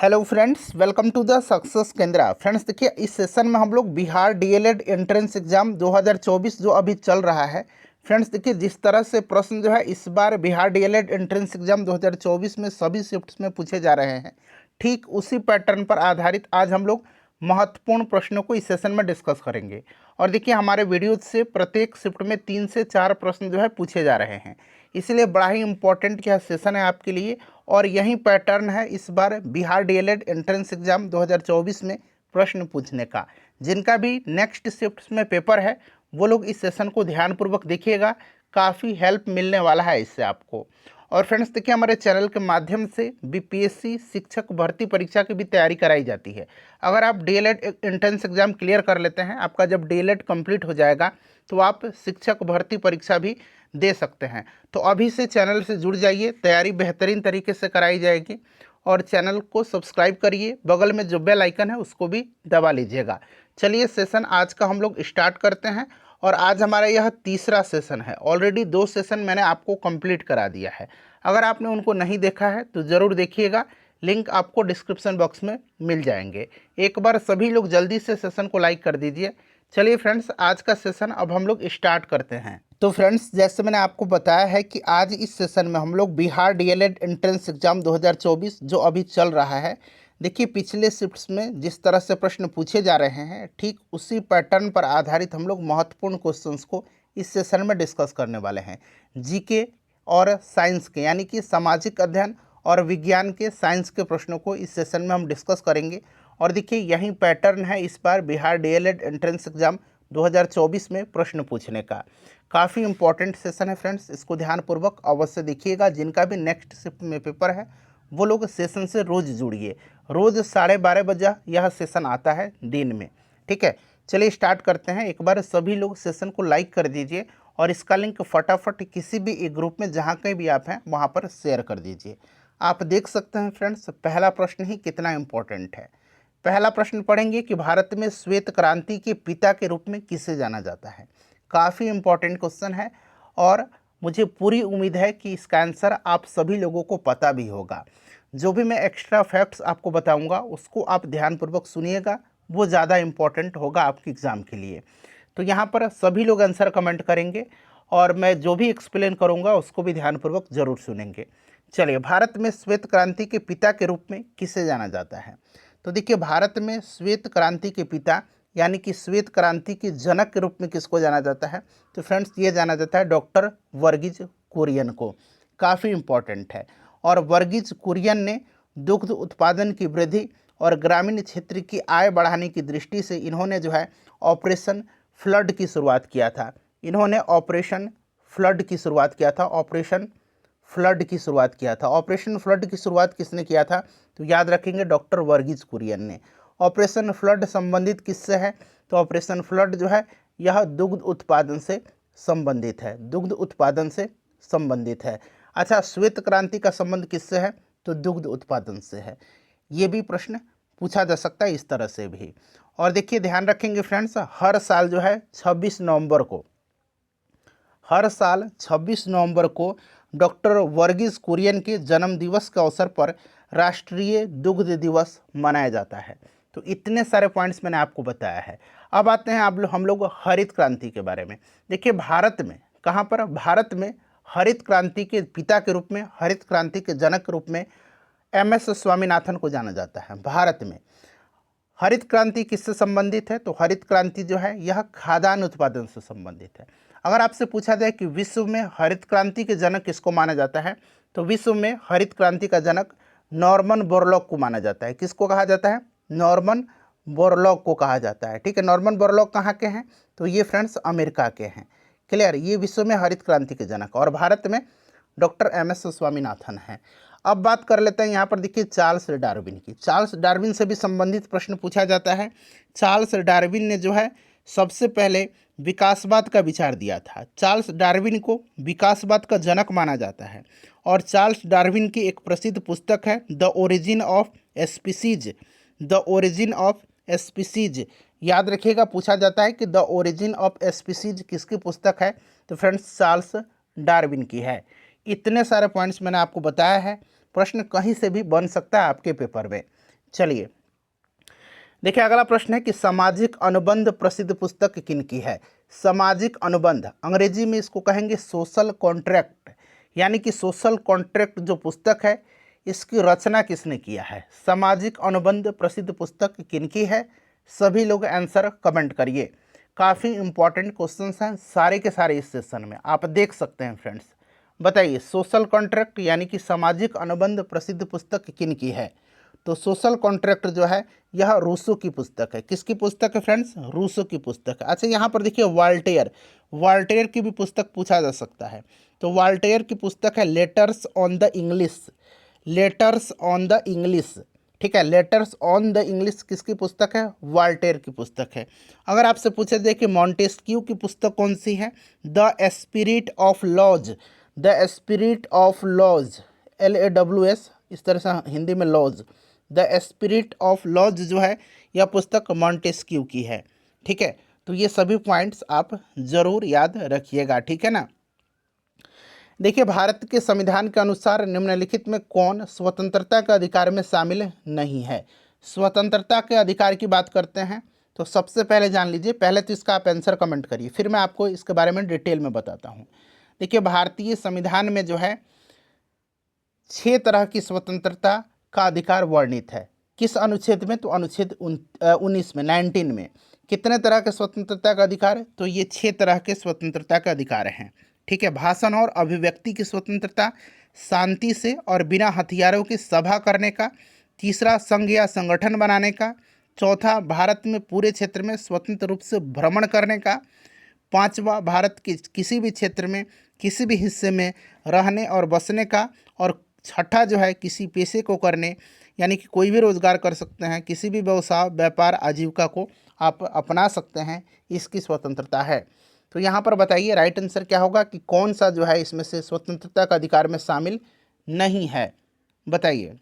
Hello friends, welcome to the success Kendra. Friends देखिए, इस session में हम लोग बिहार डीएलएड एंट्रेंस एग्जाम 2024 जो अभी चल रहा है। फ्रेंड्स देखिए, जिस तरह से प्रश्न जो है इस बार बिहार डीएलएड एंट्रेंस एग्जाम 2024 में सभी शिफ्ट्स में पूछे जा रहे हैं, ठीक उसी पैटर्न पर आधारित आज हम लोग महत्वपूर्ण प्रश्नों को इस सेशन में डिस्कस करेंगे। और देखिए, हमारे वीडियो से प्रत्येक शिफ्ट में 3 से 4 प्रश्न जो है पूछे जा रहे हैं, इसलिए बड़ा ही इंपॉर्टेंट यह सेशन है आपके लिए। और यही पैटर्न है इस बार बिहार डीएलएड एंट्रेंस एग्जाम 2024 में प्रश्न पूछने का। जिनका भी नेक्स्ट शिफ्ट में पेपर है वो लोग इस सेशन को ध्यानपूर्वक देखिएगा, काफ़ी हेल्प मिलने वाला है इससे आपको। और फ्रेंड्स देखिए, हमारे चैनल के माध्यम से बीपीएससी शिक्षक भर्ती परीक्षा की भी तैयारी कराई जाती है। अगर आप डीएलएड एंट्रेंस एग्जाम क्लियर कर लेते हैं, आपका जब डीएलएड कंप्लीट हो जाएगा तो आप शिक्षक भर्ती परीक्षा भी दे सकते हैं। तो अभी से चैनल से जुड़ जाइए, तैयारी बेहतरीन तरीके से कराई जाएगी। और चैनल को सब्सक्राइब करिए, बगल में जो बेल आइकन है उसको भी दबा लीजिएगा। चलिए सेशन आज का हम लोग स्टार्ट करते हैं। और आज हमारा यह तीसरा सेशन है। ऑलरेडी 2 सेशन मैंने आपको कंप्लीट करा दिया है। अगर आपने उनको नहीं देखा है तो ज़रूर देखिएगा, लिंक आपको डिस्क्रिप्शन बॉक्स में मिल जाएंगे। एक बार सभी लोग जल्दी से सेशन को लाइक कर दीजिए। चलिए फ्रेंड्स, आज का सेशन अब हम लोग स्टार्ट करते हैं। तो फ्रेंड्स, जैसे मैंने आपको बताया है कि आज इस सेशन में हम लोग बिहार डीएलएड एंट्रेंस एग्जाम 2024 जो अभी चल रहा है, देखिए पिछले शिफ्ट्स में जिस तरह से प्रश्न पूछे जा रहे हैं, ठीक उसी पैटर्न पर आधारित हम लोग महत्वपूर्ण क्वेश्चंस को इस सेशन में डिस्कस करने वाले हैं। जीके और साइंस के, यानी कि सामाजिक अध्ययन और विज्ञान के साइंस के प्रश्नों को इस सेशन में हम डिस्कस करेंगे। और देखिए, यही पैटर्न है इस बार बिहार डीएलएड एंट्रेंस एग्जाम 2024 में प्रश्न पूछने का। काफ़ी इंपॉर्टेंट सेशन है फ्रेंड्स, इसको ध्यानपूर्वक अवश्य देखिएगा। जिनका भी नेक्स्ट शिफ्ट में पेपर है वो लोग सेशन से रोज़ जुड़िए। रोज़ 12:30 बजे यह सेशन आता है दिन में, ठीक है। चलिए स्टार्ट करते हैं। एक बार सभी लोग सेशन को लाइक कर दीजिए और इसका लिंक फटाफट किसी भी एक ग्रुप में जहाँ कहीं भी आप हैं वहाँ पर शेयर कर दीजिए। आप देख सकते हैं फ्रेंड्स, पहला प्रश्न ही कितना इम्पोर्टेंट है। पहला प्रश्न पढ़ेंगे कि भारत में श्वेत क्रांति के पिता के रूप में किसे जाना जाता है। काफ़ी इम्पोर्टेंट क्वेश्चन है और मुझे पूरी उम्मीद है कि इसका आंसर आप सभी लोगों को पता भी होगा। जो भी मैं एक्स्ट्रा फैक्ट्स आपको बताऊंगा उसको आप ध्यानपूर्वक सुनिएगा, वो ज़्यादा इम्पोर्टेंट होगा आपके एग्ज़ाम के लिए। तो यहाँ पर सभी लोग आंसर कमेंट करेंगे और मैं जो भी एक्सप्लेन करूँगा उसको भी ध्यानपूर्वक ज़रूर सुनेंगे। चलिए, भारत में श्वेत क्रांति के पिता के रूप में किसे जाना जाता है। तो देखिए, भारत में श्वेत क्रांति के पिता यानी कि श्वेत क्रांति के जनक के रूप में किसको जाना जाता है। तो फ्रेंड्स, ये जाना जाता है डॉक्टर वर्गीज कुरियन को। काफ़ी इम्पॉर्टेंट है। और वर्गीज कुरियन ने दुग्ध उत्पादन की वृद्धि और ग्रामीण क्षेत्र की आय बढ़ाने की दृष्टि से इन्होंने जो है ऑपरेशन फ्लड की शुरुआत किया था। इन्होंने ऑपरेशन फ्लड की शुरुआत किया था। ऑपरेशन फ्लड की शुरुआत किया था। ऑपरेशन फ्लड की शुरुआत किसने किया था, तो याद रखेंगे डॉक्टर वर्गीज कुरियन ने। ऑपरेशन फ्लड संबंधित किससे है, तो ऑपरेशन फ्लड जो है यह दुग्ध उत्पादन से संबंधित है। दुग्ध उत्पादन से संबंधित है। अच्छा, श्वेत क्रांति का संबंध किससे है, तो दुग्ध उत्पादन से है। ये भी प्रश्न पूछा जा सकता है इस तरह से भी। और देखिए, ध्यान रखेंगे फ्रेंड्स, हर साल जो है 26 नवंबर को, हर साल 26 नवंबर को डॉक्टर वर्गीज कुरियन के जन्म दिवस के अवसर पर राष्ट्रीय दुग्ध दिवस मनाया जाता है। तो इतने सारे पॉइंट्स मैंने आपको बताया है। अब आते हैं हम लोग हरित क्रांति के बारे में। देखिए, भारत में कहाँ पर, भारत में हरित क्रांति के पिता के रूप में, हरित क्रांति के जनक के रूप में एम.एस. स्वामीनाथन को जाना जाता है। भारत में हरित क्रांति किससे संबंधित है, तो हरित क्रांति जो है यह खाद्यान्न उत्पादन से संबंधित है। अगर आपसे पूछा जाए कि विश्व में हरित क्रांति के जनक किसको माना जाता है, तो विश्व में हरित क्रांति का जनक नॉर्मन बोरलॉग को माना जाता है। किसको कहा जाता है, नॉर्मन बोरलॉग को कहा जाता है, ठीक है। नॉर्मन बोरलॉग कहाँ के हैं, तो ये फ्रेंड्स अमेरिका के हैं। क्लियर, ये विश्व में हरित क्रांति के जनक। और भारत में डॉक्टर एम.एस. स्वामीनाथन हैं। अब बात कर लेते हैं यहाँ पर, देखिए चार्ल्स डार्विन की। चार्ल्स डार्विन से भी संबंधित प्रश्न पूछा जाता है। चार्ल्स डार्विन ने जो है सबसे पहले विकासवाद का विचार दिया था। चार्ल्स डार्विन को विकासवाद का जनक माना जाता है। और चार्ल्स डार्विन की एक प्रसिद्ध पुस्तक है the origin of species. The origin of species, याद रखिएगा, पूछा जाता है कि द ओरिजिन ऑफ स्पीसीज किसकी पुस्तक है, तो फ्रेंड्स चार्ल्स डार्विन की है। इतने सारे पॉइंट्स मैंने आपको बताया है। प्रश्न कहीं से भी बन सकता है आपके पेपर में। चलिए देखिए, अगला प्रश्न है कि सामाजिक अनुबंध प्रसिद्ध पुस्तक किनकी है। सामाजिक अनुबंध, अंग्रेजी में इसको कहेंगे सोशल कॉन्ट्रैक्ट, यानी कि सोशल कॉन्ट्रैक्ट जो पुस्तक है इसकी रचना किसने किया है। सामाजिक अनुबंध प्रसिद्ध पुस्तक किनकी है। सभी लोग आंसर कमेंट करिए। काफ़ी इंपॉर्टेंट क्वेश्चंस हैं सारे के सारे इस सेशन में, आप देख सकते हैं फ्रेंड्स। बताइए, सोशल कॉन्ट्रैक्ट यानी कि सामाजिक अनुबंध प्रसिद्ध पुस्तक किनकी है। तो सोशल कॉन्ट्रैक्ट जो है यह रूसो की पुस्तक है। किसकी पुस्तक है फ्रेंड्स, रूसो की पुस्तक है। अच्छा, यहाँ पर देखिए वाल्टेयर, वाल्टेयर की भी पुस्तक पूछा जा सकता है। तो वाल्टेयर की पुस्तक है letters on the English, letters on the English, ठीक है। लेटर्स ऑन द इंग्लिश किसकी पुस्तक है, वाल्टेयर की पुस्तक है। अगर आपसे पूछे जाए कि मॉन्टेस्क्यू की पुस्तक कौन सी है, the spirit of laws, the spirit of laws, LAWS, इस तरह से हिंदी में laws, the spirit of laws जो है यह पुस्तक मॉन्टेस्क्यू की है, ठीक है। तो ये सभी पॉइंट्स आप जरूर याद रखिएगा, ठीक है ना। देखिए, भारत के संविधान के अनुसार निम्नलिखित में कौन स्वतंत्रता के अधिकार में शामिल नहीं है। स्वतंत्रता के अधिकार की बात करते हैं तो सबसे पहले जान लीजिए, पहले तो इसका आप आंसर कमेंट करिए, फिर मैं आपको इसके बारे में डिटेल में बताता हूँ। देखिए, भारतीय संविधान में जो है 6 तरह की स्वतंत्रता का अधिकार वर्णित है। किस अनुच्छेद में, तो अनुच्छेद 19 में, 19 में। कितने तरह के स्वतंत्रता का अधिकार, तो ये 6 तरह के स्वतंत्रता का अधिकार हैं, ठीक है। भाषण और अभिव्यक्ति की स्वतंत्रता, शांति से और बिना हथियारों की सभा करने का। तीसरा, संघ या संगठन बनाने का। चौथा, भारत में पूरे क्षेत्र में स्वतंत्र रूप से भ्रमण करने का। पांचवा, भारत के किसी भी क्षेत्र में किसी भी हिस्से में रहने और बसने का। और छठा जो है, किसी पेशे को करने, यानी कि कोई भी रोजगार कर सकते हैं, किसी भी व्यवसाय व्यापार आजीविका को आप अपना सकते हैं, इसकी स्वतंत्रता है। तो यहाँ पर बताइए राइट आंसर क्या होगा कि कौन सा जो है इसमें से स्वतंत्रता का अधिकार में शामिल नहीं है, बताइए।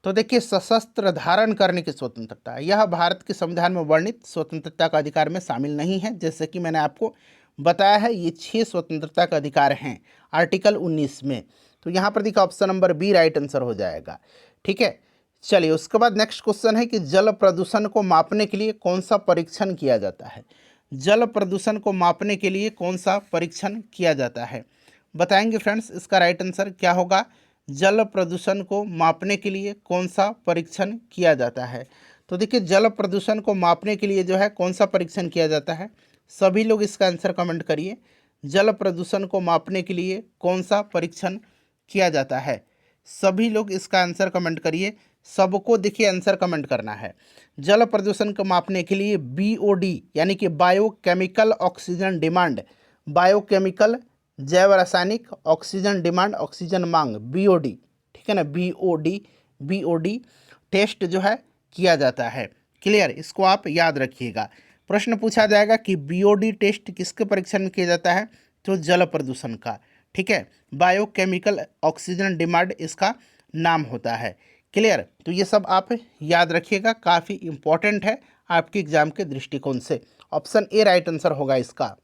तो देखिए, सशस्त्र धारण करने की स्वतंत्रता, यह भारत के संविधान में वर्णित स्वतंत्रता का अधिकार में शामिल नहीं है। जैसे कि मैंने आपको बताया है, ये 6 स्वतंत्रता का अधिकार हैं आर्टिकल 19 में। तो यहाँ पर देखिए option number B right answer हो जाएगा, ठीक है। चलिए, उसके बाद नेक्स्ट क्वेश्चन है कि जल प्रदूषण को मापने के लिए कौन सा परीक्षण किया जाता है। जल प्रदूषण को मापने के लिए कौन सा परीक्षण किया जाता है, बताएंगे फ्रेंड्स। इसका राइट आंसर क्या होगा, जल प्रदूषण को मापने के लिए कौन सा परीक्षण किया जाता है। तो देखिए, जल प्रदूषण को मापने के लिए जो है कौन सा परीक्षण किया जाता है, सभी लोग इसका आंसर कमेंट करिए। जल प्रदूषण को मापने के लिए कौन सा परीक्षण किया जाता है, सभी लोग इसका आंसर कमेंट करिए। सबको देखिए आंसर कमेंट करना है। जल प्रदूषण को मापने के लिए BOD यानी कि बायोकेमिकल ऑक्सीजन डिमांड, बायोकेमिकल जैव रासायनिक ऑक्सीजन डिमांड, ऑक्सीजन मांग, BOD, ठीक है ना, BOD टेस्ट जो है किया जाता है। क्लियर, इसको आप याद रखिएगा। प्रश्न पूछा जाएगा कि BOD टेस्ट किसके परीक्षण में किया जाता है, तो जल प्रदूषण का, ठीक है। बायोकेमिकल ऑक्सीजन डिमांड इसका नाम होता है। क्लियर, तो ये सब आप याद रखिएगा, काफ़ी इंपॉर्टेंट है आपके एग्जाम के दृष्टिकोण से। ऑप्शन ए राइट आंसर होगा इसका।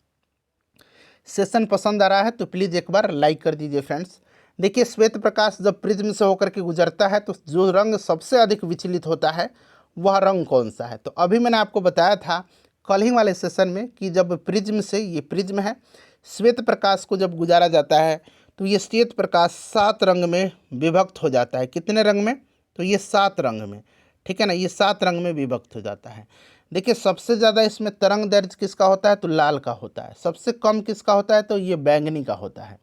सेशन पसंद आ रहा है तो प्लीज़ एक बार लाइक कर दीजिए फ्रेंड्स। देखिए, श्वेत प्रकाश जब प्रिज्म से होकर के गुजरता है तो जो रंग सबसे अधिक विचलित होता है वह रंग कौन सा है। तो अभी मैंने आपको बताया था कल ही वाले सेशन में कि जब प्रिज्म से, ये प्रिज्म है, श्वेत प्रकाश को जब गुजारा जाता है तो ये श्वेत प्रकाश 7 रंग में विभक्त हो जाता है। कितने रंग में, तो ये 7 रंग में, ठीक है ना, ये 7 रंग में विभक्त हो जाता है। देखिए, सबसे ज़्यादा इसमें तरंग दैर्ध्य किसका होता है, तो लाल का होता है। सबसे कम किसका होता है, तो ये बैंगनी का होता है।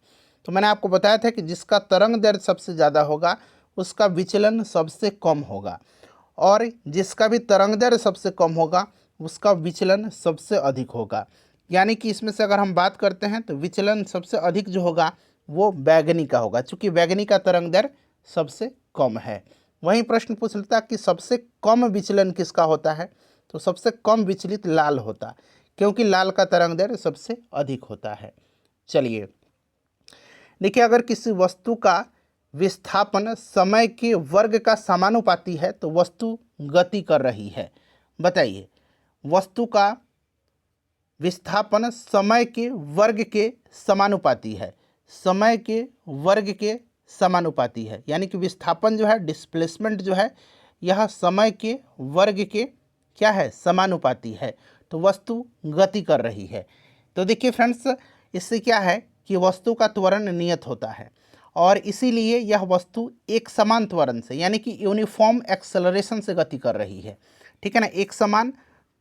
तो मैंने आपको बताया था कि जिसका तरंग दैर्ध्य सबसे ज़्यादा होगा उसका विचलन सबसे कम होगा, और जिसका भी तरंग दैर्ध्य सबसे कम होगा उसका विचलन सबसे अधिक होगा। यानी कि इसमें से अगर हम बात करते हैं तो विचलन सबसे अधिक जो होगा वो बैंगनी का होगा, चूँकि बैंगनी का तरंग दैर्ध्य सबसे कम है। वहीं प्रश्न पूछ लेता कि सबसे कम विचलन किसका होता है, तो सबसे कम विचलित लाल होता, क्योंकि लाल का तरंग दैर्ध्य सबसे अधिक होता है। चलिए, देखिए, अगर किसी वस्तु का विस्थापन समय के वर्ग का समानुपाती है तो वस्तु गति कर रही है। बताइए, वस्तु का विस्थापन समय के वर्ग के समानुपाती है, समय के वर्ग के समानुपाती है, यानी कि विस्थापन जो है, डिस्प्लेसमेंट जो है, यह समय के वर्ग के क्या है, समानुपाती है। तो वस्तु गति कर रही है। तो देखिए फ्रेंड्स, इससे क्या है कि वस्तु का त्वरण नियत होता है और इसीलिए यह वस्तु एक समान त्वरण से यानी कि यूनिफॉर्म एक्सेलरेशन से गति कर रही है। ठीक है ना, एक समान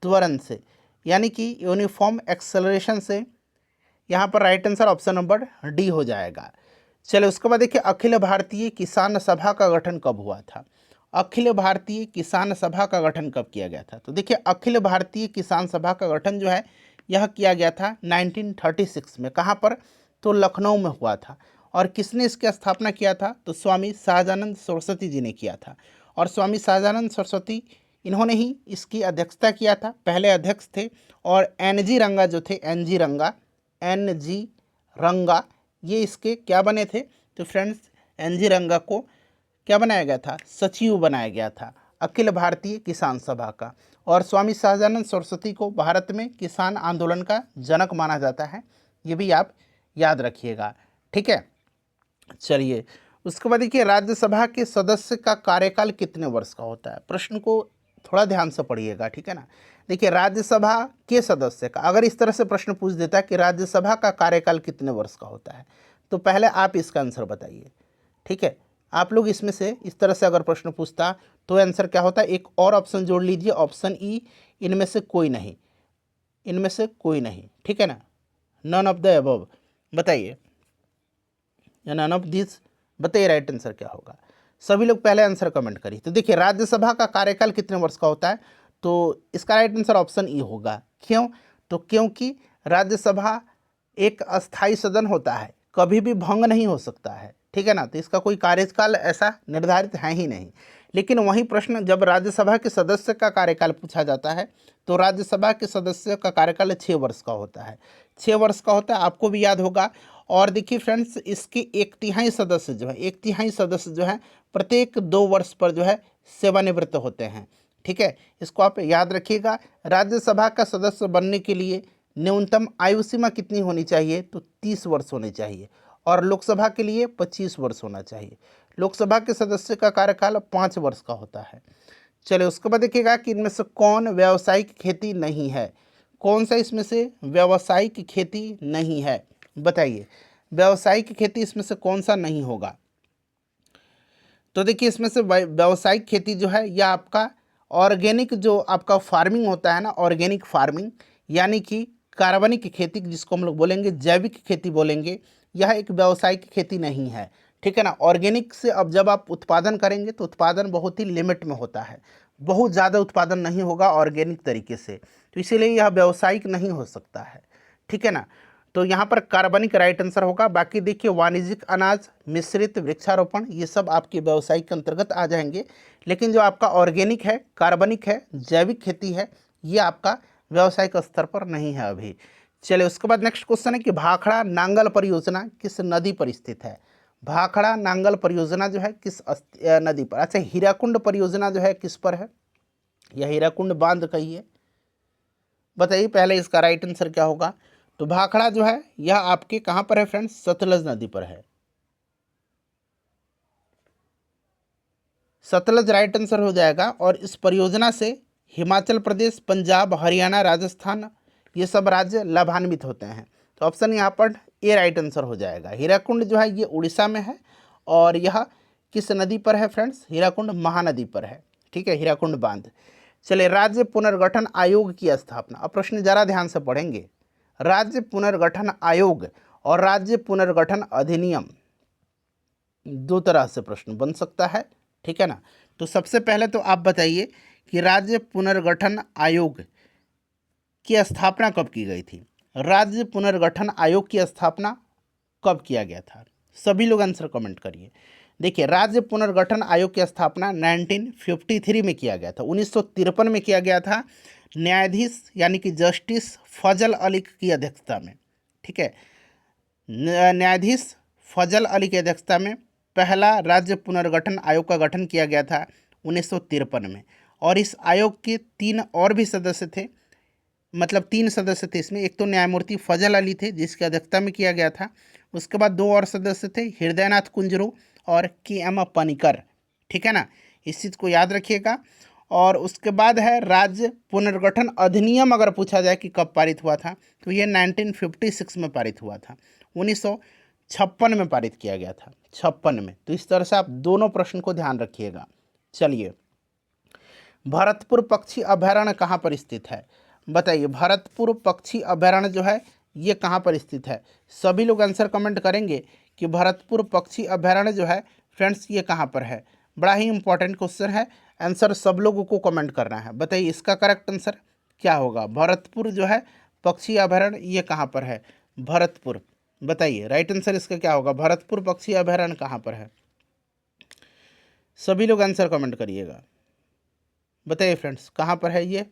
त्वरण से यानी कि यूनिफॉर्म एक्सेलरेशन से। यहाँ पर right answer option number D हो जाएगा। चलिए उसके बाद देखिए, अखिल भारतीय किसान सभा का गठन कब हुआ था? अखिल भारतीय किसान सभा का गठन कब किया गया था? तो देखिए, अखिल भारतीय किसान सभा का गठन जो है यह किया गया था 1936 में। कहाँ पर? तो लखनऊ में हुआ था। और किसने इसकी स्थापना किया था? तो स्वामी सहजानंद सरस्वती जी ने किया था। और स्वामी सहजानंद सरस्वती इन्होंने ही इसकी अध्यक्षता किया था, पहले अध्यक्ष थे। और एन जी रंगा जो थे, एन जी रंगा ये इसके क्या बने थे? तो फ्रेंड्स, एन जी रंगा को क्या बनाया गया था? सचिव बनाया गया था अखिल भारतीय किसान सभा का। और स्वामी सहजानंद सरस्वती को भारत में किसान आंदोलन का जनक माना जाता है, ये भी आप याद रखिएगा। ठीक है, चलिए उसके बाद देखिए, राज्यसभा के सदस्य का कार्यकाल कितने वर्ष का होता है? प्रश्न को थोड़ा ध्यान से पढ़िएगा। ठीक है ना, देखिए राज्यसभा के सदस्य का अगर इस तरह से प्रश्न पूछ देता है कि राज्यसभा का कार्यकाल कितने वर्ष का होता है, तो पहले आप इसका आंसर बताइए। ठीक है, आप लोग इसमें से इस तरह से अगर प्रश्न पूछता तो आंसर क्या होता है? एक और ऑप्शन जोड़ लीजिए, ऑप्शन ई, इनमें से कोई नहीं, इनमें से कोई नहीं। ठीक है ना, नन ऑफ द अबव बताइए, या नन ऑफ दिस बताइए राइट आंसर क्या होगा। सभी लोग पहले आंसर कमेंट करिए। तो देखिए, राज्यसभा का कार्यकाल कितने वर्ष का होता है? तो इसका राइट आंसर ऑप्शन ई होगा। क्यों? तो क्योंकि राज्यसभा एक अस्थाई सदन होता है, कभी भी भंग नहीं हो सकता है। ठीक है ना, तो इसका कोई कार्यकाल ऐसा निर्धारित है ही नहीं। लेकिन वही प्रश्न जब राज्यसभा के सदस्य का कार्यकाल पूछा जाता है तो राज्यसभा के सदस्य का कार्यकाल 6 वर्ष का होता है, 6 वर्ष का होता है, आपको भी याद होगा। और देखिए फ्रेंड्स, इसके 1/3 सदस्य जो है, 1/3 सदस्य जो है प्रत्येक 2 वर्ष पर जो है सेवानिवृत्त होते हैं। ठीक है, इसको आप याद रखिएगा। राज्यसभा का सदस्य बनने के लिए न्यूनतम आयु सीमा कितनी होनी चाहिए? तो 30 वर्ष होनी चाहिए। और लोकसभा के लिए 25 वर्ष होना चाहिए। लोकसभा के सदस्य का कार्यकाल 5 वर्ष का होता है। चलिए उसके बाद देखिएगा कि इनमें से कौन व्यावसायिक खेती नहीं है? कौन सा इसमें से व्यावसायिक खेती नहीं है? बताइए, व्यावसायिक खेती इसमें से कौन सा नहीं होगा? तो देखिए, इसमें से व्यावसायिक खेती जो है यह आपका ऑर्गेनिक जो आपका फार्मिंग होता है ना, ऑर्गेनिक फार्मिंग यानी कि कार्बनिक खेती, जिसको हम लोग बोलेंगे जैविक खेती बोलेंगे, यह एक व्यावसायिक खेती नहीं है। ठीक है ना, ऑर्गेनिक से अब जब आप उत्पादन करेंगे तो उत्पादन बहुत ही लिमिट में होता है, बहुत ज़्यादा उत्पादन नहीं होगा ऑर्गेनिक तरीके से, तो इसीलिए यह व्यावसायिक नहीं हो सकता है। ठीक है ना, तो यहाँ पर कार्बनिक राइट आंसर होगा। बाकी देखिए, वाणिज्यिक अनाज, मिश्रित वृक्षारोपण, ये सब आपके व्यावसायिक के अंतर्गत आ जाएंगे। लेकिन जो आपका ऑर्गेनिक है, कार्बनिक है, जैविक खेती है, ये आपका व्यावसायिक स्तर पर नहीं है अभी। चलिए उसके बाद नेक्स्ट क्वेश्चन है कि भाखड़ा नांगल परियोजना किस नदी पर स्थित है? भाखड़ा नांगल परियोजना जो है किस नदी पर? अच्छा, हीराकुंड परियोजना जो है किस पर है? यह हीराकुंड बांध कहिए, बताइए पहले इसका राइट आंसर क्या होगा। तो भाखड़ा जो है यह आपके कहाँ पर है फ्रेंड्स? सतलज नदी पर है। सतलज राइट आंसर हो जाएगा। और इस परियोजना से हिमाचल प्रदेश, पंजाब, हरियाणा, राजस्थान ये सब राज्य लाभान्वित होते हैं। तो ऑप्शन यहाँ पर ए राइट आंसर हो जाएगा। हीराकुंड जो है ये उड़ीसा में है और यह किस नदी पर है फ्रेंड्स? हीराकुंड महानदी पर है। ठीक है, हीराकुंड बांध। चलिए, राज्य पुनर्गठन आयोग की स्थापना। अब प्रश्न जरा ध्यान से पढ़ेंगे। राज्य पुनर्गठन आयोग और राज्य पुनर्गठन अधिनियम, दो तरह से प्रश्न बन सकता है। ठीक है ना, तो सबसे पहले तो आप बताइए कि राज्य पुनर्गठन आयोग की स्थापना कब की गई थी? राज्य पुनर्गठन आयोग की स्थापना कब किया गया था? सभी लोग आंसर कमेंट करिए। देखिए, राज्य पुनर्गठन आयोग की स्थापना 1953 में किया गया था, 1953 में किया गया था, न्यायाधीश यानी कि जस्टिस फजल अली की अध्यक्षता में। ठीक है, न्यायाधीश फजल अली की अध्यक्षता में पहला राज्य पुनर्गठन आयोग का गठन किया गया था 1953 में। और इस आयोग के 3 और भी सदस्य थे, मतलब 3 सदस्य थे इसमें। एक तो न्यायमूर्ति फजल अली थे जिसकी अध्यक्षता में किया गया था, उसके बाद 2 और सदस्य थे, हृदयनाथ कुंजरू और के एम पनिकर। ठीक है ना, इस चीज़ को याद रखिएगा। और उसके बाद है राज्य पुनर्गठन अधिनियम, अगर पूछा जाए कि कब पारित हुआ था, तो ये 1956 में पारित हुआ था, 1956 में पारित किया गया था, 56 में। तो इस तरह से आप दोनों प्रश्न को ध्यान रखिएगा। चलिए, भरतपुर पक्षी अभयारण्य कहाँ पर स्थित है? बताइए, भरतपुर पक्षी अभयारण्य जो है ये कहाँ पर स्थित है? सभी लोग आंसर कमेंट करेंगे कि भरतपुर पक्षी अभयारण्य जो है फ्रेंड्स ये कहाँ पर है। बड़ा ही इंपॉर्टेंट क्वेश्चन है, आंसर सब लोगों को कमेंट करना है। बताइए इसका करेक्ट आंसर क्या होगा? भरतपुर जो है पक्षी अभयारण्य ये कहाँ पर है? भरतपुर, बताइए राइट आंसर इसका क्या होगा? भरतपुर पक्षी अभयारण्य कहाँ पर है? सभी लोग आंसर कमेंट करिएगा। बताइए फ्रेंड्स कहाँ पर है ये?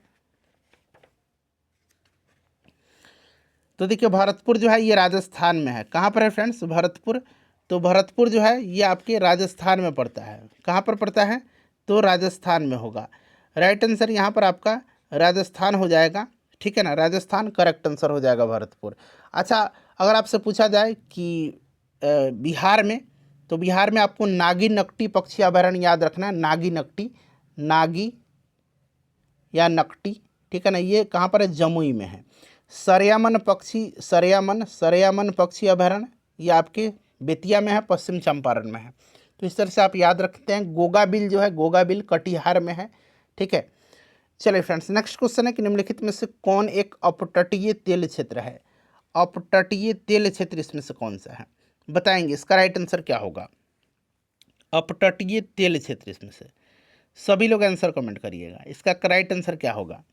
तो देखिए भरतपुर जो है ये राजस्थान में है। कहाँ पर है फ्रेंड्स? भरतपुर। तो भरतपुर जो है ये आपके राजस्थान में पड़ता है। कहाँ पर पड़ता है? तो राजस्थान में होगा। राइट आंसर यहाँ पर आपका राजस्थान हो जाएगा, ठीक है ना, राजस्थान करेक्ट आंसर हो जाएगा भरतपुर। अच्छा, अगर आपसे पूछा जाए कि बिहार में, तो बिहार में आपको नागी नकटी पक्षी अभयारण्य याद रखना है। नागी नकटी, नागी या नकटी, ठीक है ना, ये कहाँ पर है? जमुई में है। सरयामन पक्षी अभयारण्य ये आपके बेतिया में है, पश्चिम चंपारण में है। तो इस तरह से आप याद रखते हैं। गोगाबिल जो है, गोगाबिल कटिहार में है, ठीक है। चलिए फ्रेंड्स, नेक्स्ट क्वेश्चन है कि निम्नलिखित में से कौन एक अपतटीय तेल क्षेत्र है? अपतटीय तेल क्षेत्र इसमें से कौन सा है? बताएंगे इसका राइट आंसर क्या होगा? अपतटीय तेल क्षेत्र इसमें से सभी लोग आंसर कमेंट करिएगा, इसका राइट आंसर क्या होगा?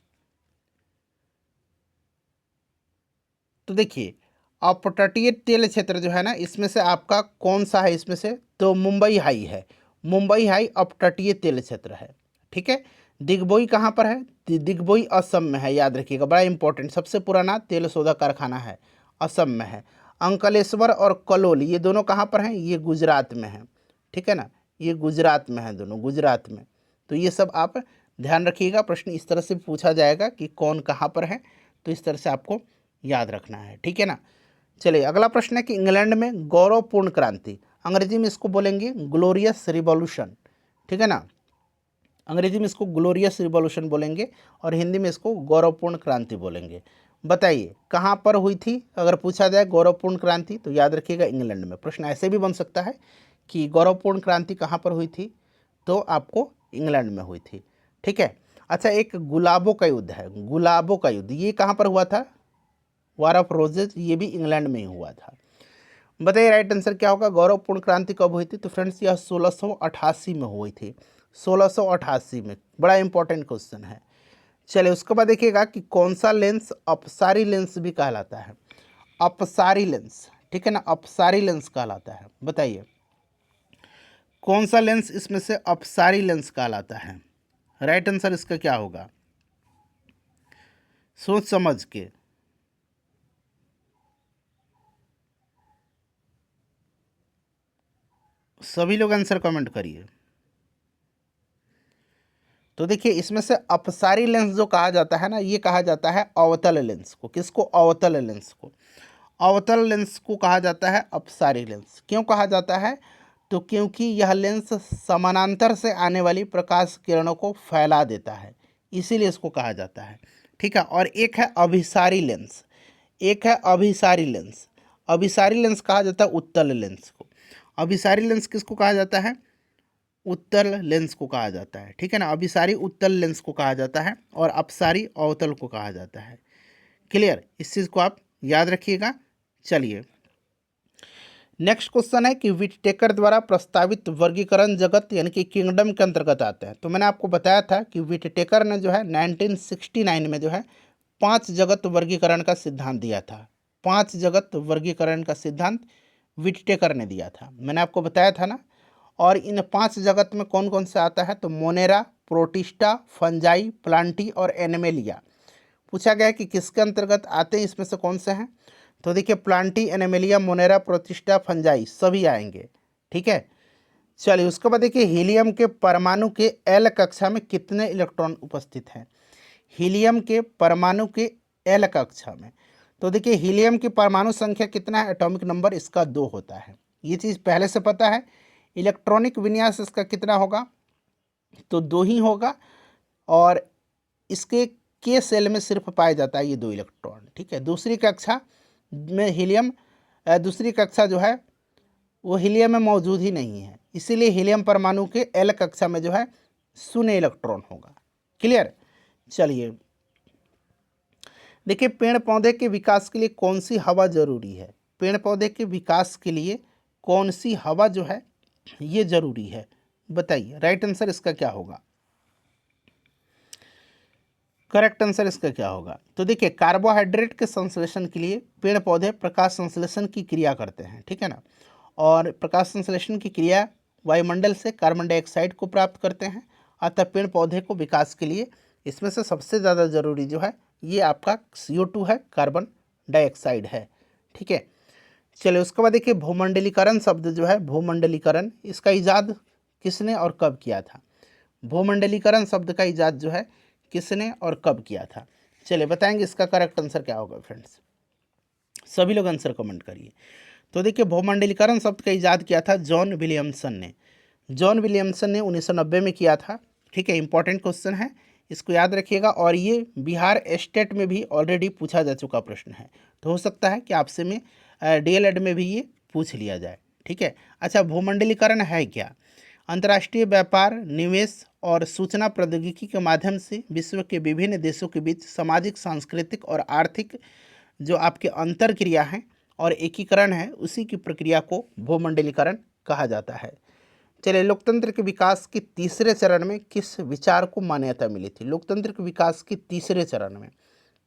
तो देखिए अपतटीय तेल क्षेत्र जो है ना, इसमें से आपका कौन सा है? इसमें से तो मुंबई हाई है। मुंबई हाई अपतटीय तेल क्षेत्र है, ठीक है। दिग्बोई कहाँ पर है? दिग्बोई असम में है, याद रखिएगा, बड़ा इंपॉर्टेंट। सबसे पुराना तेल शोधक कारखाना है, असम में है। अंकलेश्वर और कलोल ये दोनों कहाँ पर हैं? ये गुजरात में है, ठीक है ना, ये गुजरात में है, दोनों गुजरात में। तो ये सब आप ध्यान रखिएगा, प्रश्न इस तरह से पूछा जाएगा कि कौन कहाँ पर है, तो इस तरह से आपको याद रखना है, ठीक है ना। चलिए अगला प्रश्न है कि इंग्लैंड में गौरवपूर्ण क्रांति, अंग्रेजी में इसको बोलेंगे ग्लोरियस रिवॉल्यूशन, ठीक है ना, अंग्रेजी में इसको ग्लोरियस रिवॉल्यूशन बोलेंगे और हिंदी में इसको गौरवपूर्ण क्रांति बोलेंगे। बताइए कहाँ पर हुई थी? अगर पूछा जाए गौरवपूर्ण क्रांति तो याद रखिएगा इंग्लैंड में। प्रश्न ऐसे भी बन सकता है कि गौरवपूर्ण क्रांति कहाँ पर हुई थी, तो आपको इंग्लैंड में हुई थी, ठीक है। अच्छा, एक गुलाबों का युद्ध है, गुलाबों का युद्ध, ये कहाँ पर हुआ था? वार ऑफ रोजेज, ये भी इंग्लैंड में ही हुआ था। बताइए राइट आंसर क्या होगा? गौरवपूर्ण क्रांति कब हुई थी? तो फ्रेंड्स यह 1688 में हुई थी, 1688 में। बड़ा इंपॉर्टेंट क्वेश्चन है। चलिए उसके बाद देखिएगा कि कौन सा लेंस अपसारी लेंस भी कहलाता है? अपसारी लेंस, ठीक है ना, अपसारी लेंस कहलाता है। बताइए कौन सा लेंस इसमें से अपसारी लेंस कहलाता है? राइट आंसर इसका क्या होगा? सोच समझ के सभी लोग आंसर कमेंट करिए। तो देखिए इसमें से अपसारी लेंस जो कहा जाता है ना, ये कहा जाता है अवतल लेंस को। किसको? अवतल लेंस को। अवतल लेंस को कहा जाता है अपसारी लेंस। क्यों कहा जाता है? तो क्योंकि यह लेंस समानांतर से आने वाली प्रकाश किरणों को फैला देता है, इसीलिए इसको कहा जाता है, ठीक है। और एक है अभिसारी लेंस, एक है अभिसारी लेंस। अभिसारी लेंस कहा जाता है उत्तल लेंस को। अभिसारी लेंस किसको कहा जाता है? उत्तल लेंस को कहा जाता है, ठीक है ना। अभिसारी उत्तल लेंस को कहा जाता है और अपसारी अवतल को कहा जाता है। क्लियर? इस चीज़ को आप याद रखिएगा। चलिए नेक्स्ट क्वेश्चन है कि विटेकर द्वारा प्रस्तावित वर्गीकरण जगत यानी कि किंगडम के अंतर्गत आते हैं। तो मैंने आपको बताया था कि विटेकर ने जो है 1969 में जो है 5 जगत वर्गीकरण का सिद्धांत दिया था। 5 जगत वर्गीकरण का सिद्धांत विटेकर ने दिया था, मैंने आपको बताया था ना। और इन 5 जगत में कौन कौन से आता है? तो मोनेरा, प्रोटिस्टा, फंजाई, प्लांटी और एनिमेलिया। पूछा गया कि किसके अंतर्गत आते हैं, इसमें से कौन से हैं? तो देखिए Plantae, animalia, Monera, protista, fungi सभी आएंगे, ठीक है। चलिए उसके बाद देखिए हीलियम के परमाणु के एल कक्षा में कितने इलेक्ट्रॉन उपस्थित हैं? हीलियम के परमाणु के एल कक्षा में, तो देखिए हीलियम की परमाणु संख्या कितना है? एटॉमिक नंबर इसका 2 होता है, ये चीज़ पहले से पता है। इलेक्ट्रॉनिक विन्यास इसका कितना होगा? तो 2 ही होगा, और इसके के सेल में सिर्फ पाया जाता है ये 2 इलेक्ट्रॉन। ठीक है, दूसरी कक्षा में हीलियम, दूसरी कक्षा जो है वो हीलियम में मौजूद ही नहीं है, इसीलिए हीलियम परमाणु के एल कक्षा में जो है 0 इलेक्ट्रॉन होगा। क्लियर। चलिए देखिए, पेड़ पौधे के विकास के लिए कौन सी हवा जरूरी है? पेड़ पौधे के विकास के लिए कौन सी हवा जो है ये जरूरी है, बताइए। राइट आंसर इसका क्या होगा? करेक्ट आंसर इसका क्या होगा? तो देखिए, कार्बोहाइड्रेट के संश्लेषण के लिए पेड़ पौधे प्रकाश संश्लेषण की क्रिया करते हैं, ठीक है ना। और प्रकाश संश्लेषण की क्रिया वायुमंडल से कार्बन डाइऑक्साइड को प्राप्त करते हैं, अतः पेड़ पौधे को विकास के लिए इसमें से सबसे ज़्यादा जरूरी जो है ये आपका CO2 है, कार्बन डाइऑक्साइड है। ठीक है, चलिए उसके बाद देखिए, भूमंडलीकरण शब्द जो है, भूमंडलीकरण, इसका इजाद किसने और कब किया था? भूमंडलीकरण शब्द का इजाद जो है किसने और कब किया था? चलिए बताएंगे इसका करेक्ट आंसर क्या होगा फ्रेंड्स, सभी लोग आंसर कमेंट करिए। तो देखिए, भूमंडलीकरण शब्द का इजाद किया था जॉन विलियमसन ने। जॉन विलियमसन ने 1990 में किया था। ठीक है, इंपॉर्टेंट क्वेश्चन है, इसको याद रखिएगा, और ये बिहार स्टेट में भी ऑलरेडी पूछा जा चुका प्रश्न है, तो हो सकता है कि आपसे में DLED में भी ये पूछ लिया जाए। ठीक है, अच्छा, भूमंडलीकरण है क्या? अंतर्राष्ट्रीय व्यापार, निवेश और सूचना प्रौद्योगिकी के माध्यम से विश्व के विभिन्न देशों के बीच सामाजिक, सांस्कृतिक और आर्थिक जो आपके अंतर क्रिया हैं और एकीकरण है, उसी की प्रक्रिया को भूमंडलीकरण कहा जाता है। चलिए, लोकतंत्र के विकास के तीसरे चरण में किस विचार को मान्यता मिली थी? लोकतंत्र के विकास के तीसरे चरण में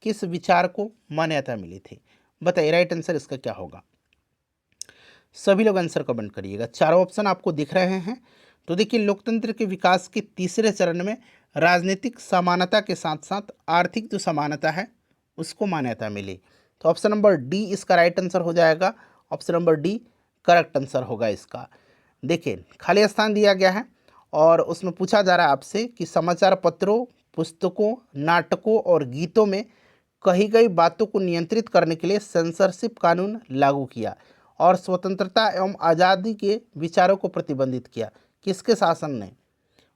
किस विचार को मान्यता मिली थी, बताइए। राइट आंसर इसका क्या होगा? सभी लोग आंसर कमेंट करिएगा, चारों ऑप्शन आपको दिख रहे हैं। तो देखिए, लोकतंत्र के विकास के तीसरे चरण में राजनीतिक समानता के साथ साथ आर्थिक जो समानता है उसको मान्यता मिली। तो ऑप्शन नंबर डी इसका राइट आंसर हो जाएगा, option number D correct answer होगा इसका। देखिए, खाली स्थान दिया गया है और उसमें पूछा जा रहा है आपसे कि समाचार पत्रों, पुस्तकों, नाटकों और गीतों में कही गई बातों को नियंत्रित करने के लिए सेंसरशिप कानून लागू किया और स्वतंत्रता एवं आज़ादी के विचारों को प्रतिबंधित किया। किसके शासन ने,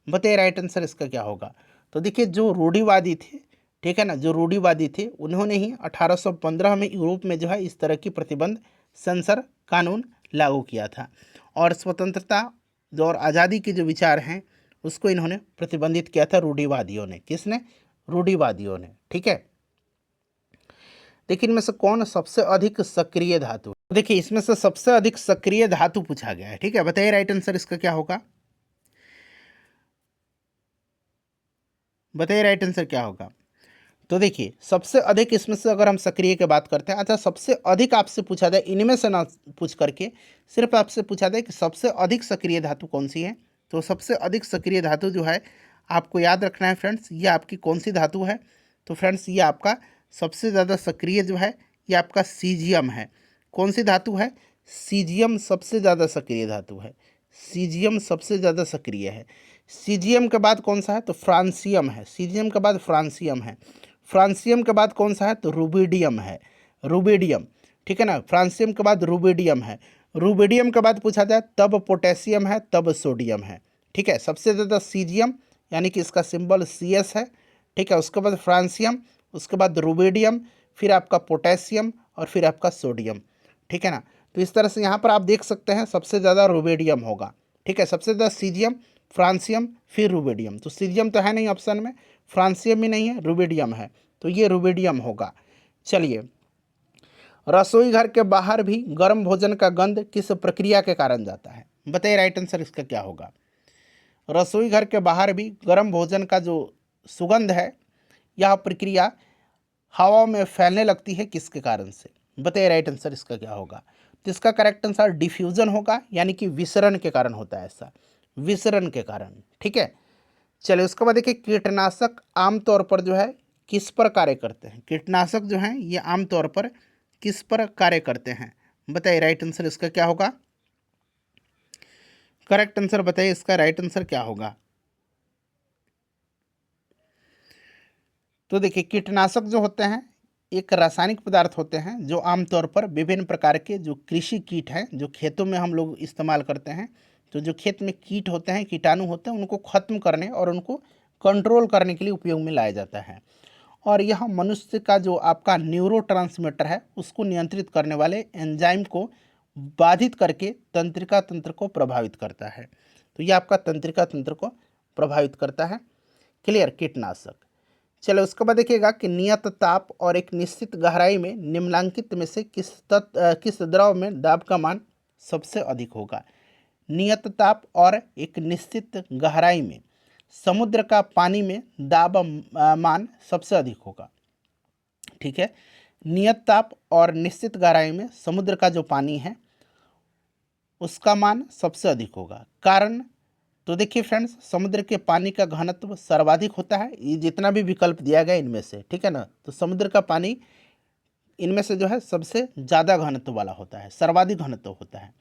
बताइए। राइट आंसर इसका क्या होगा? तो देखिए, जो रूढ़िवादी थे, ठीक है ना, जो रूढ़िवादी थे उन्होंने ही 1815 में यूरोप में जो है इस तरह की प्रतिबंध सेंसर कानून लागू किया था, और स्वतंत्रता जो और आज़ादी के जो विचार हैं उसको इन्होंने प्रतिबंधित किया था रूढ़िवादियों ने। किसने? रूढ़िवादियों ने। ठीक है, देखिए, इनमें से कौन सबसे अधिक सक्रिय धातु है? देखिए, इसमें से सबसे अधिक सक्रिय धातु पूछा गया है। ठीक है, बताइए राइट आंसर इसका क्या होगा, बताइए राइट आंसर क्या होगा। तो देखिए, सबसे अधिक इसमें से अगर हम सक्रिय की बात करते हैं, अच्छा, सबसे अधिक आपसे पूछा जाए, इनमें से ना पूछ करके सिर्फ आपसे पूछा जाए कि सबसे अधिक सक्रिय धातु कौन सी है, तो सबसे अधिक सक्रिय धातु जो है आपको याद रखना है फ्रेंड्स, ये आपकी कौन सी धातु है? तो फ्रेंड्स, ये आपका सबसे ज़्यादा सक्रिय जो है ये आपका सीजियम है। कौन सी धातु है? सीजियम सबसे ज़्यादा सक्रिय धातु है, सीजियम सबसे ज़्यादा सक्रिय है। सीजियम के बाद कौन सा है? तो फ्रांसियम है। सीजियम के बाद फ्रांसियम है। फ्रांसियम के बाद कौन सा है? तो रूबिडियम है, रूबिडियम। ठीक है ना, फ्रांसियम के बाद रूबिडियम है। रूबिडियम के बाद पूछा जाए तब पोटेशियम है, तब सोडियम है। ठीक है, सबसे ज़्यादा सीजियम यानी कि इसका सिंबल CS है। ठीक है, उसके बाद फ्रांसियम, उसके बाद रूबिडियम, फिर आपका पोटेशियम और फिर आपका सोडियम। ठीक है ना, तो इस तरह से यहाँ पर आप देख सकते हैं सबसे ज़्यादा रूबिडियम होगा। ठीक है, सबसे ज़्यादा सीजियम, फ्रांसियम, फिर रूबिडियम। तो सीजियम तो है नहीं ऑप्शन में, फ्रांसियम भी नहीं है, रूबिडियम है, तो ये रूबिडियम होगा। चलिए, रसोई घर के बाहर भी गर्म भोजन का गंध किस प्रक्रिया के कारण जाता है? बताइए राइट आंसर इसका क्या होगा। रसोई घर के बाहर भी गर्म भोजन का जो सुगंध है यह प्रक्रिया हवा में फैलने लगती है, किसके कारण से? बताइए राइट आंसर इसका क्या होगा। तो इसका करेक्ट आंसर डिफ्यूजन होगा, यानी कि विसरण के कारण होता है ऐसा, विसरण के कारण। ठीक है, चलिए उसके बाद देखिए, कीटनाशक आमतौर पर जो है किस पर कार्य करते हैं? कीटनाशक जो हैं ये आमतौर पर किस पर कार्य करते हैं? बताइए राइट आंसर इसका क्या होगा, करेक्ट आंसर बताइए इसका राइट आंसर क्या होगा। तो देखिए, कीटनाशक जो होते हैं एक रासायनिक पदार्थ होते हैं जो आमतौर पर विभिन्न प्रकार के जो कृषि कीट हैं जो खेतों में हम लोग इस्तेमाल करते हैं, तो जो खेत में कीट होते हैं, कीटाणु होते हैं, उनको खत्म करने और उनको कंट्रोल करने के लिए उपयोग में लाया जाता है। और यह मनुष्य का जो आपका न्यूरोट्रांसमीटर है उसको नियंत्रित करने वाले एंजाइम को बाधित करके तंत्रिका तंत्र को प्रभावित करता है। तो यह आपका तंत्रिका तंत्र को प्रभावित करता है। क्लियर। कीटनाशक। चलो उसके बाद देखिएगा कि नियत ताप और एक निश्चित गहराई में निम्नलिखित में से किस द्रव में दाब का मान सबसे अधिक होगा। नियत ताप और एक निश्चित गहराई में समुद्र का पानी में दाब मान सबसे अधिक होगा। ठीक है। नियत ताप और निश्चित गहराई में समुद्र का जो पानी है उसका मान सबसे अधिक होगा। कारण तो देखिए फ्रेंड्स, समुद्र के पानी का घनत्व सर्वाधिक होता है। ये जितना भी विकल्प दिया गया इनमें से, ठीक है ना, तो समुद्र का पानी इनमें से जो है सबसे ज़्यादा घनत्व वाला होता है, सर्वाधिक घनत्व होता है।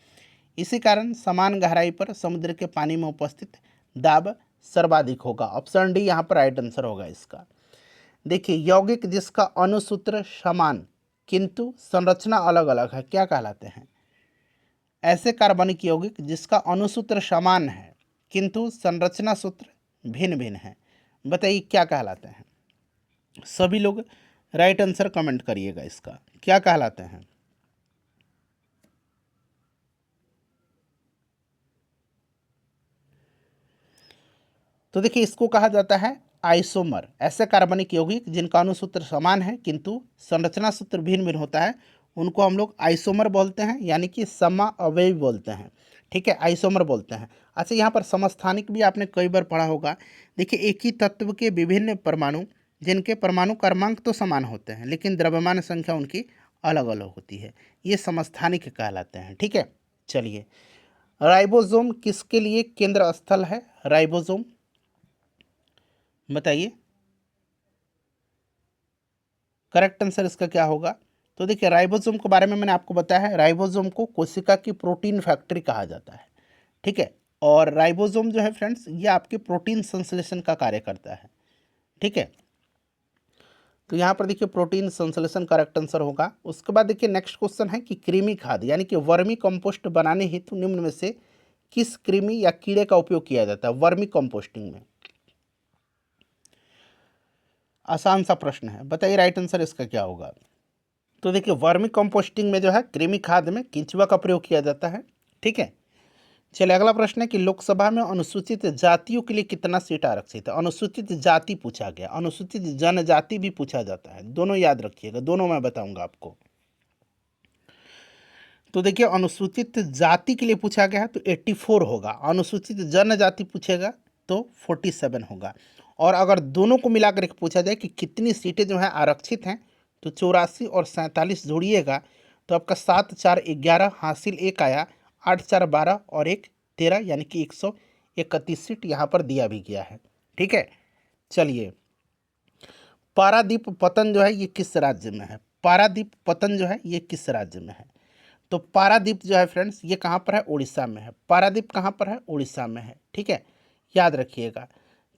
इसी कारण समान गहराई पर समुद्र के पानी में उपस्थित दाब सर्वाधिक होगा। ऑप्शन डी यहाँ पर राइट आंसर होगा इसका। देखिए, यौगिक जिसका अणुसूत्र समान किंतु संरचना अलग अलग है क्या कहलाते हैं। ऐसे कार्बनिक यौगिक जिसका अणुसूत्र समान है किंतु संरचना सूत्र भिन्न भिन्न है, बताइए क्या कहलाते हैं। सभी लोग राइट आंसर कमेंट करिएगा इसका, क्या कहलाते हैं। तो देखिए, इसको कहा जाता है आइसोमर। ऐसे कार्बनिक यौगिक जिनका अणुसूत्र समान है किंतु संरचना सूत्र भिन्न भिन्न होता है उनको हम लोग आइसोमर बोलते हैं, यानी कि समअवयवी बोलते हैं। ठीक है, आइसोमर बोलते हैं। अच्छा, यहाँ पर समस्थानिक भी आपने कई बार पढ़ा होगा। देखिए, एक ही तत्व के विभिन्न परमाणु जिनके परमाणु क्रमांक तो समान होते हैं लेकिन द्रव्यमान संख्या उनकी अलग अलग होती है, ये समस्थानिक कहलाते हैं। ठीक है। चलिए, राइबोसोम किसके लिए केंद्र स्थल है। राइबोसोम बताइए, करेक्ट आंसर इसका क्या होगा। तो देखिए, राइबोसोम के बारे में मैंने आपको बताया है, राइबोसोम को कोशिका की प्रोटीन फैक्ट्री कहा जाता है। ठीक है। और राइबोसोम जो है फ्रेंड्स, ये आपके प्रोटीन संश्लेषण का कार्य करता है। ठीक है। तो यहाँ पर देखिए प्रोटीन संश्लेषण करेक्ट आंसर होगा। उसके बाद देखिए नेक्स्ट क्वेश्चन है कि कृमि खाद यानी कि वर्मी कंपोस्ट बनाने हेतु निम्न में से किस कृमि या कीड़े का उपयोग किया जाता है वर्मी कंपोस्टिंग में। आसान सा प्रश्न है, बताइए राइट आंसर इसका क्या होगा। तो देखिए, वर्मी कंपोस्टिंग में जो है कृमि खाद में केंचुआ का प्रयोग किया जाता है। ठीक है। चलिए, अगला प्रश्न है कि लोकसभा में अनुसूचित जातियों के लिए कितना सीट आरक्षित है। अनुसूचित जाति पूछा गया, अनुसूचित जनजाति भी पूछा जाता है, दोनों याद रखिएगा, दोनों मैं बताऊंगा आपको। तो देखिए, अनुसूचित जाति के लिए पूछा गया है तो 84 होगा, अनुसूचित जनजाति पूछेगा तो 47 होगा। और अगर दोनों को मिलाकर के पूछा जाए कि कितनी सीटें जो हैं आरक्षित हैं तो 84 और 47 जोड़िएगा तो आपका 7 4 11 हासिल एक आया, 8 4 12 और 1 13, यानी कि 131 सीट यहाँ पर दिया भी गया है। ठीक है। चलिए, पारादीप पतन जो है ये किस राज्य में है। पारादीप पतन जो है ये किस राज्य में है। तो पारादीप जो है फ्रेंड्स ये कहाँ पर है, उड़ीसा में है। पारादीप कहाँ पर है, उड़ीसा में है। ठीक है, याद रखिएगा।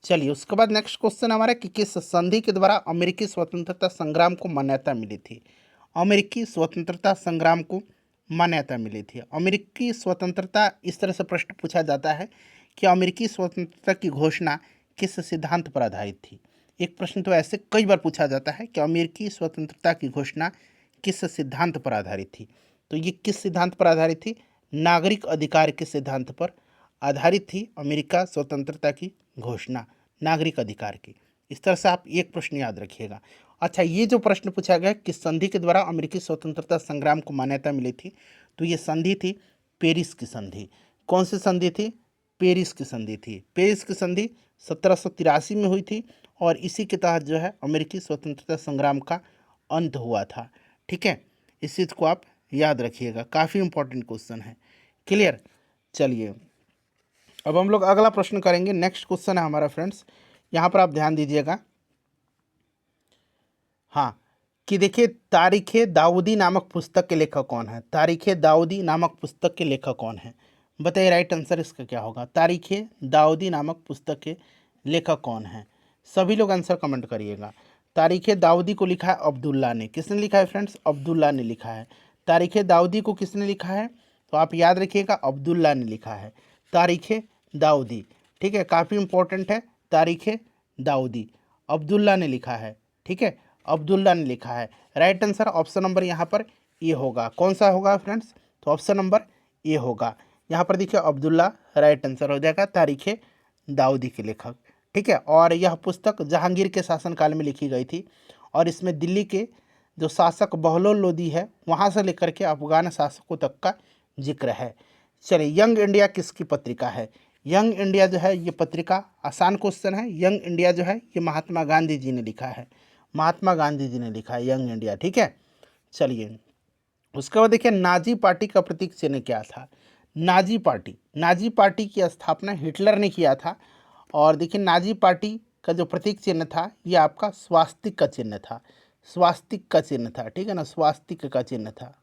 चलिए, उसके बाद नेक्स्ट क्वेश्चन हमारा कि किस संधि के द्वारा अमेरिकी स्वतंत्रता संग्राम को मान्यता मिली थी। अमेरिकी स्वतंत्रता संग्राम को मान्यता मिली थी। अमेरिकी स्वतंत्रता, इस तरह से प्रश्न पूछा जाता है कि अमेरिकी स्वतंत्रता की घोषणा किस सिद्धांत पर आधारित थी। एक प्रश्न तो ऐसे कई बार पूछा जाता है कि अमेरिकी स्वतंत्रता की घोषणा किस सिद्धांत पर आधारित थी। तो ये किस सिद्धांत पर आधारित थी, नागरिक अधिकार के सिद्धांत पर आधारित थी अमेरिका स्वतंत्रता की घोषणा, नागरिक अधिकार की। इस तरह से आप एक प्रश्न याद रखिएगा। अच्छा, ये जो प्रश्न पूछा गया किस संधि के द्वारा अमेरिकी स्वतंत्रता संग्राम को मान्यता मिली थी, तो ये संधि थी पेरिस की संधि। कौन सी संधि थी, पेरिस की संधि थी। पेरिस की संधि 1783 में हुई थी और इसी के तहत जो है अमेरिकी स्वतंत्रता संग्राम का अंत हुआ था। ठीक है, इस चीज़ को आप याद रखिएगा, काफ़ी इंपॉर्टेंट क्वेश्चन है। क्लियर। चलिए, अब हम लोग अगला प्रश्न करेंगे। नेक्स्ट क्वेश्चन है हमारा फ्रेंड्स, यहाँ पर आप ध्यान दीजिएगा। हाँ, कि देखिए तारीख़ दाऊदी नामक पुस्तक के लेखक कौन है। तारीख़ दाऊदी नामक पुस्तक के लेखक कौन है, बताइए राइट आंसर इसका क्या होगा। तारीख़ दाऊदी नामक पुस्तक के लेखक कौन है, सभी लोग आंसर कमेंट करिएगा। तारीख़ दाऊदी को लिखा है अब्दुल्ला ने। किसने लिखा है फ्रेंड्स, अब्दुल्ला ने लिखा है। तारीख़ दाऊदी को किसने लिखा है, तो आप याद रखिएगा अब्दुल्ला ने लिखा है। तारीख़ दाऊदी, ठीक है, काफ़ी इंपॉर्टेंट है तारीख़ दाऊदी। अब्दुल्ला ने लिखा है, ठीक है, अब्दुल्ला ने लिखा है। राइट आंसर ऑप्शन नंबर यहाँ पर ए होगा। कौन सा होगा फ्रेंड्स? तो ऑप्शन नंबर ए होगा। यहाँ पर देखिए अब्दुल्ला राइट आंसर हो जाएगा, तारीख़ दाऊदी के लेखक, ठीक है। और यह पुस्तक जहांगीर के शासनकाल में लिखी गई थी और इसमें दिल्ली के जो शासक बहलोल लोदी है वहाँ से लेकर के अफगान शासकों तक का जिक्र है। चलिए, यंग इंडिया किसकी पत्रिका है? यंग इंडिया जो है ये पत्रिका, आसान क्वेश्चन है, यंग इंडिया जो है ये महात्मा गांधी जी ने लिखा है, महात्मा गांधी जी ने लिखा है यंग इंडिया, ठीक है। चलिए, उसके बाद देखिए नाजी पार्टी का प्रतीक चिन्ह क्या था? नाजी पार्टी की स्थापना हिटलर ने किया था। और देखिए नाजी पार्टी का जो प्रतीक चिन्ह था ये आपका स्वास्तिक का चिन्ह था, स्वास्तिक का चिन्ह था, ठीक है ना, स्वास्तिक का चिन्ह था,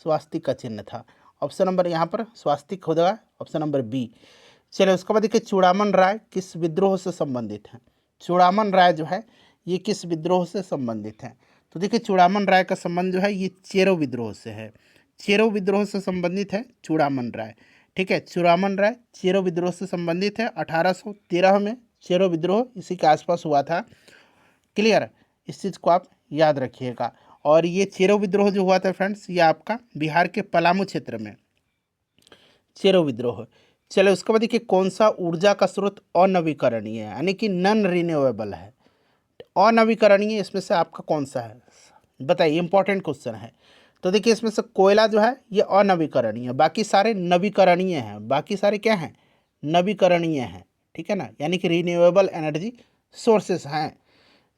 स्वास्तिक का चिन्ह था। ऑप्शन नंबर यहाँ पर स्वास्तिक हो जाएगा, ऑप्शन नंबर बी। चलिए, उसके बाद देखिए चूड़ामन राय किस विद्रोह से संबंधित हैं? चूड़ामन राय जो है ये किस विद्रोह से संबंधित हैं? तो देखिए चूड़ामन राय का संबंध जो है ये चेरो विद्रोह से है, चेरो विद्रोह से संबंधित है चूड़ामन राय, ठीक है। चूड़ामन राय चेरो विद्रोह से संबंधित है। 1813 में चेरो विद्रोह इसी के आसपास हुआ था। क्लियर, इस चीज़ को आप याद रखिएगा। और ये चेरो विद्रोह जो हुआ था फ्रेंड्स ये आपका बिहार के पलामू क्षेत्र में चेरो विद्रोह। चलो, उसके बाद देखिए कौन सा ऊर्जा का स्रोत अनवीकरणीय है, यानी कि नॉन रिन्यूएबल है? अनवीकरणीय इसमें से आपका कौन सा है बताइए, इंपॉर्टेंट क्वेश्चन है। तो देखिए इसमें से कोयला जो है ये अनवीकरणीय है, बाकी सारे नवीकरणीय हैं, बाकी सारे क्या हैं? नवीकरणीय हैं, ठीक है ना, यानी कि रिन्यूएबल एनर्जी सोर्सेस हैं।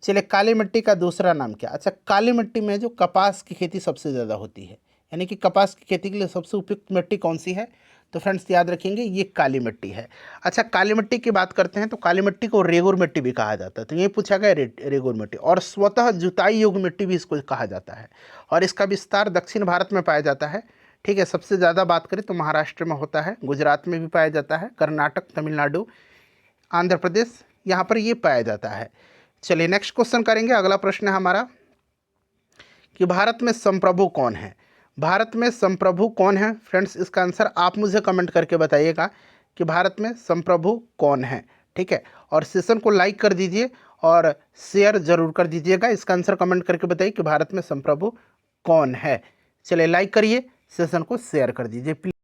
चलिए, काली मिट्टी का दूसरा नाम क्या? अच्छा, काली मिट्टी में जो कपास की खेती सबसे ज़्यादा होती है, यानी कि कपास की खेती के लिए सबसे उपयुक्त मिट्टी कौन सी है? तो फ्रेंड्स याद रखेंगे ये काली मिट्टी है। अच्छा, काली मिट्टी की बात करते हैं तो काली मिट्टी को रेगुर मिट्टी भी कहा जाता है, तो ये पूछा गया रेगुर मिट्टी। और स्वतः जुताई योग्य मिट्टी भी इसको कहा जाता है और इसका विस्तार दक्षिण भारत में पाया जाता है, ठीक है। सबसे ज़्यादा बात करें तो महाराष्ट्र में होता है, गुजरात में भी पाया जाता है, कर्नाटक, तमिलनाडु, आंध्र प्रदेश, यहाँ पर ये पाया जाता है। चलिए नेक्स्ट क्वेश्चन करेंगे। अगला प्रश्न है हमारा कि भारत में संप्रभु कौन है? भारत में संप्रभु कौन है फ्रेंड्स? इसका आंसर आप मुझे कमेंट करके बताइएगा कि भारत में संप्रभु कौन है, ठीक है। और सेशन को लाइक कर दीजिए और शेयर जरूर कर दीजिएगा। इसका आंसर कमेंट करके बताइए कि भारत में संप्रभु कौन है। चलिए लाइक करिए, सेशन को शेयर कर दीजिए प्लीज।